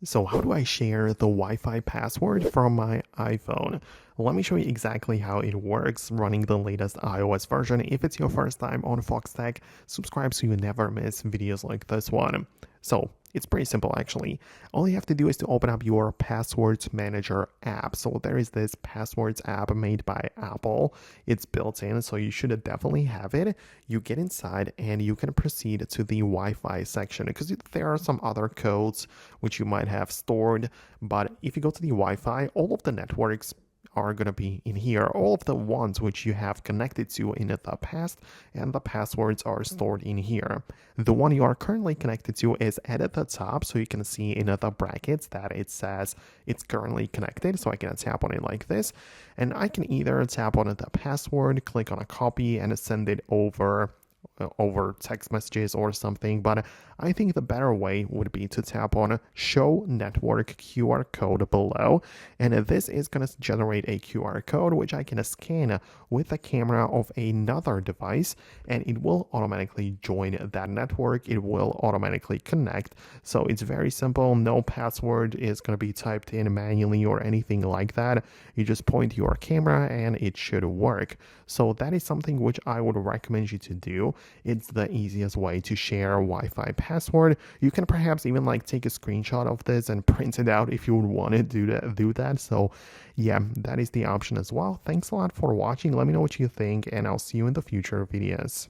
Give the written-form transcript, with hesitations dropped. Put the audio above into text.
So how do I share the Wi-Fi password from my iPhone? Let me show you exactly how it works running the latest iOS version. If it's your first time on Foxtecc, subscribe so you never miss videos like this one. So it's pretty simple actually. All you have to do is to open up your Passwords Manager app. So there is this Passwords app made by Apple. It's built in, so you should definitely have it. You get inside and you can proceed to the Wi-Fi section because there are some other codes which you might have stored. But if you go to the Wi-Fi, all of the networks are going to be in here, all of the ones which you have connected to in the past, and the passwords are stored in here. The one you are currently connected to is at the top, so you can see in the brackets that it says it's currently connected. So I can tap on it like this, and I can either tap on the password, click on a copy, and send it over text messages or something. But I think the better way would be to tap on show network QR code below, and this is going to generate a QR code which I can scan with the camera of another device, and it will automatically join that network. It will automatically connect. So it's very simple. No password is going to be typed in manually or anything like that. You just point your camera and it should work. So that is something which I would recommend you to do. It's the easiest way to share Wi-Fi password. You can perhaps even take a screenshot of this and print it out if you would want to do that. So yeah, that is the option as well. Thanks a lot for watching. Let me know what you think, and I'll see you in the future videos.